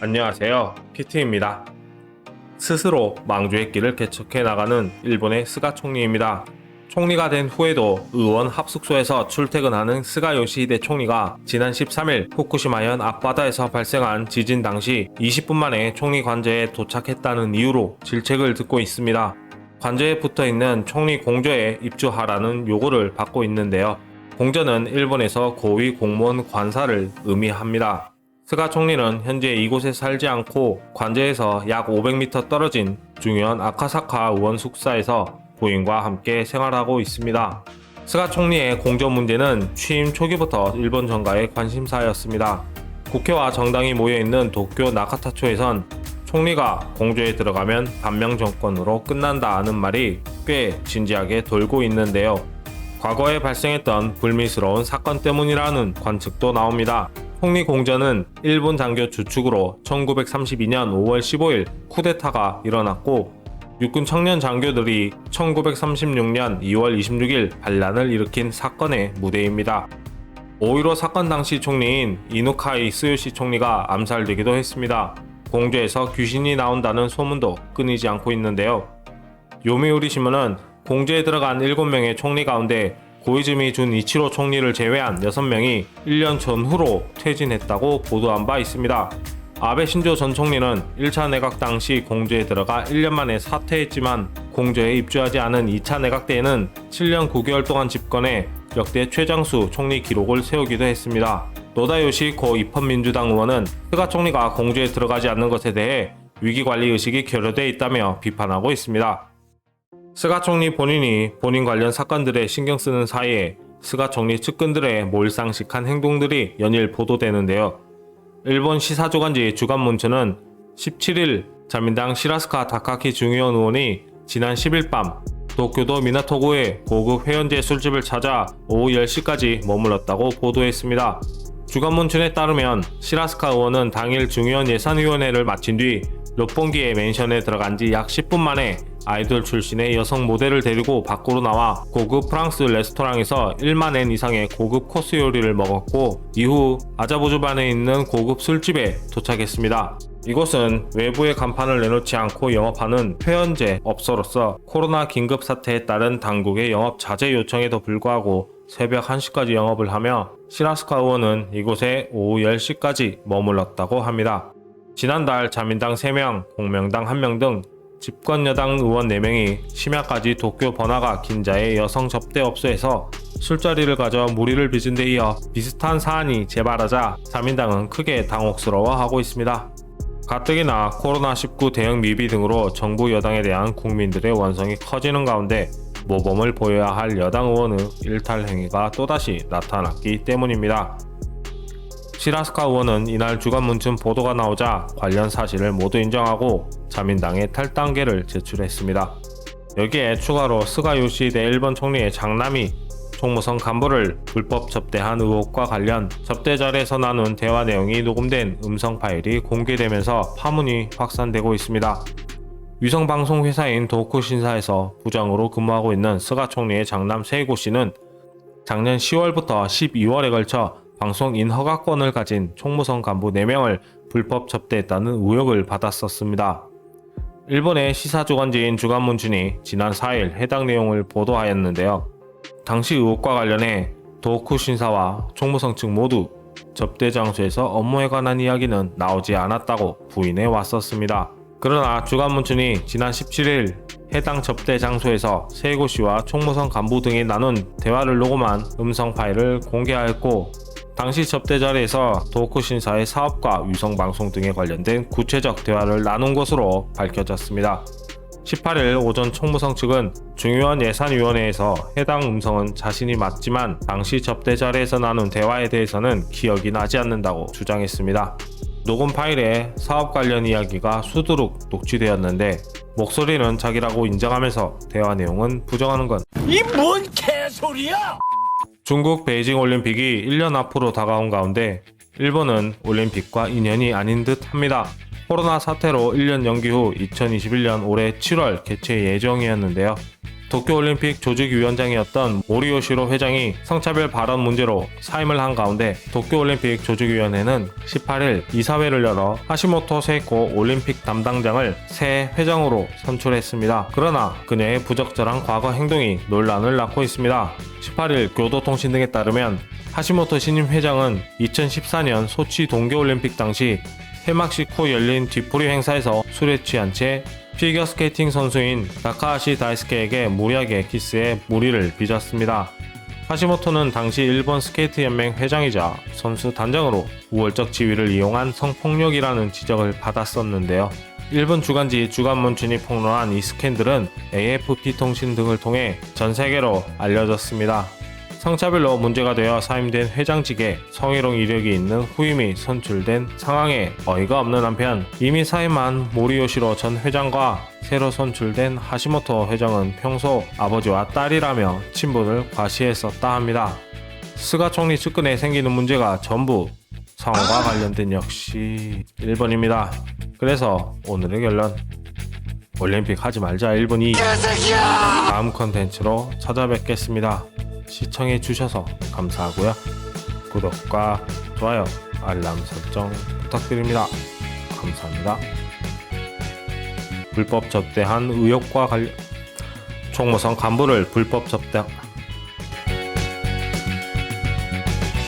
안녕하세요. PT입니다. 스스로 망주의 길을 개척해 나가는 일본의 스가 총리입니다. 총리가 된 후에도 의원 합숙소에서 출퇴근하는 스가 요시히데 총리가 지난 13일 후쿠시마현 앞바다에서 발생한 지진 당시 20분 만에 총리 관저에 도착했다는 이유로 질책을 듣고 있습니다. 관저에 붙어있는 총리 공저에 입주하라는 요구를 받고 있는데요. 공저는 일본에서 고위 공무원 관사를 의미합니다. 스가 총리는 현재 이곳에 살지 않고 관저에서 약 500m 떨어진 중현 아카사카 의원 숙사에서 부인과 함께 생활하고 있습니다. 스가 총리의 공저 문제는 취임 초기부터 일본 정가의 관심사였습니다. 국회와 정당이 모여있는 도쿄 나카타초에선 총리가 공저에 들어가면 반명 정권으로 끝난다는 말이 꽤 진지하게 돌고 있는데요. 과거에 발생했던 불미스러운 사건 때문이라는 관측도 나옵니다. 총리 공저는 일본 장교 주축으로 1932년 5월 15일 쿠데타가 일어났고 육군 청년 장교들이 1936년 2월 26일 반란을 일으킨 사건의 무대입니다. 5.15 사건 당시 총리인 이누카이 스요시 총리가 암살되기도 했습니다. 공저에서 귀신이 나온다는 소문도 끊이지 않고 있는데요. 요미우리 신문은 공저에 들어간 7명의 총리 가운데 고이즈미 준 이치로 총리를 제외한 6명이 1년 전후로 퇴진했다고 보도한 바 있습니다. 아베 신조 전 총리는 1차 내각 당시 공저에 들어가 1년 만에 사퇴했지만 공저에 입주하지 않은 2차 내각 때에는 7년 9개월 동안 집권해 역대 최장수 총리 기록을 세우기도 했습니다. 노다 요시히코 입헌민주당 의원은 스가 총리가 공저에 들어가지 않는 것에 대해 위기관리 의식이 결여되어 있다며 비판하고 있습니다. 스가 총리 본인이 본인 관련 사건들에 신경 쓰는 사이에 스가 총리 측근들의 몰상식한 행동들이 연일 보도되는데요. 일본 시사주간지 주간문春 17일 자민당 시라스카 다카키 중의원 의원이 지난 10일 밤 도쿄도 미나토구의 고급 회원제 술집을 찾아 오후 10시까지 머물렀다고 보도했습니다. 주간문春에 따르면 시라스카 의원은 당일 중의원 예산위원회를 마친 뒤 롯본기의 맨션에 들어간 지 약 10분 만에 아이돌 출신의 여성 모델을 데리고 밖으로 나와 고급 프랑스 레스토랑에서 1만 엔 이상의 고급 코스 요리를 먹었고 이후 아자부주반에 있는 고급 술집에 도착했습니다. 이곳은 외부에 간판을 내놓지 않고 영업하는 회원제 업소로서 코로나 긴급 사태에 따른 당국의 영업 자제 요청에도 불구하고 새벽 1시까지 영업을 하며 시라스카 의원은 이곳에 오후 10시까지 머물렀다고 합니다. 지난달 자민당 3명, 공명당 1명 등 집권여당 의원 4명이 심야까지 도쿄 번화가 긴자의 여성 접대업소에서 술자리를 가져 무리를 빚은 데 이어 비슷한 사안이 재발하자 자민당은 크게 당혹스러워하고 있습니다. 가뜩이나 코로나19 대응 미비 등으로 정부 여당에 대한 국민들의 원성이 커지는 가운데 모범을 보여야 할 여당 의원의 일탈 행위가 또다시 나타났기 때문입니다. 시라스카 의원은 이날 주간문춘 보도가 나오자 관련 사실을 모두 인정하고 자민당에 탈당계를 제출했습니다. 여기에 추가로 스가 요시히데 일본 총리의 장남이 총무성 간부를 불법 접대한 의혹과 관련 접대 자리에서 나눈 대화 내용이 녹음된 음성 파일이 공개되면서 파문이 확산되고 있습니다. 위성방송 회사인 도쿠신사에서 부장으로 근무하고 있는 스가 총리의 장남 세이고 씨는 작년 10월부터 12월에 걸쳐 방송인 허가권을 가진 총무성 간부 4명을 불법 접대했다는 의혹을 받았었습니다. 일본의 시사주간지인 주간문춘이 지난 4일 해당 내용을 보도하였는데요. 당시 의혹과 관련해 도쿠신사와 총무성 측 모두 접대 장소에서 업무에 관한 이야기는 나오지 않았다고 부인해 왔었습니다. 그러나 주간문춘이 지난 17일 해당 접대 장소에서 세이고 씨와 총무성 간부 등이 나눈 대화를 녹음한 음성 파일을 공개하였고 당시 접대 자리에서 도쿠신사의 사업과 위성방송 등에 관련된 구체적 대화를 나눈 것으로 밝혀졌습니다. 18일 오전 총무성 측은 중의원 예산위원회에서 해당 음성은 자신이 맞지만 당시 접대 자리에서 나눈 대화에 대해서는 기억이 나지 않는다고 주장했습니다. 녹음 파일에 사업 관련 이야기가 수두룩 녹취되었는데 목소리는 자기라고 인정하면서 대화 내용은 부정하는 건 이 뭔 개소리야! 중국 베이징 올림픽이 1년 앞으로 다가온 가운데 일본은 올림픽과 인연이 아닌 듯 합니다. 코로나 사태로 1년 연기 후 2021년 올해 7월 개최 예정이었는데요. 도쿄올림픽 조직위원장이었던 모리요시로 회장이 성차별 발언 문제로 사임을 한 가운데 도쿄올림픽 조직위원회는 18일 이사회를 열어 하시모토 세이코 올림픽 담당장을 새 회장으로 선출했습니다. 그러나 그녀의 부적절한 과거 행동이 논란을 낳고 있습니다. 18일 교도통신 등에 따르면 하시모토 신임 회장은 2014년 소치 동계올림픽 당시 개막식 후 열린 뒤풀이 행사에서 술에 취한 채 피겨스케이팅 선수인 다카하시 다이스케에게 무리하게 키스해 무리를 빚었습니다. 하시모토는 당시 일본 스케이트 연맹 회장이자 선수 단장으로 우월적 지위를 이용한 성폭력이라는 지적을 받았었는데요. 일본 주간지 주간문춘이 폭로한 이 스캔들은 AFP 통신 등을 통해 전 세계로 알려졌습니다. 성차별로 문제가 되어 사임된 회장직에 성희롱 이력이 있는 후임이 선출된 상황에 어이가 없는 한편 이미 사임한 모리요시로 전 회장과 새로 선출된 하시모토 회장은 평소 아버지와 딸이라며 친분을 과시했었다 합니다. 스가 총리 측근에 생기는 문제가 전부 성과 관련된 역시 일본입니다. 그래서 오늘의 결론, 올림픽 하지 말자 일본이. 다음 컨텐츠로 찾아뵙겠습니다. 시청해주셔서 감사하고요. 구독과 좋아요, 알람 설정 부탁드립니다. 감사합니다. 불법 접대한 의혹과 관련 총무성 간부를 불법 접대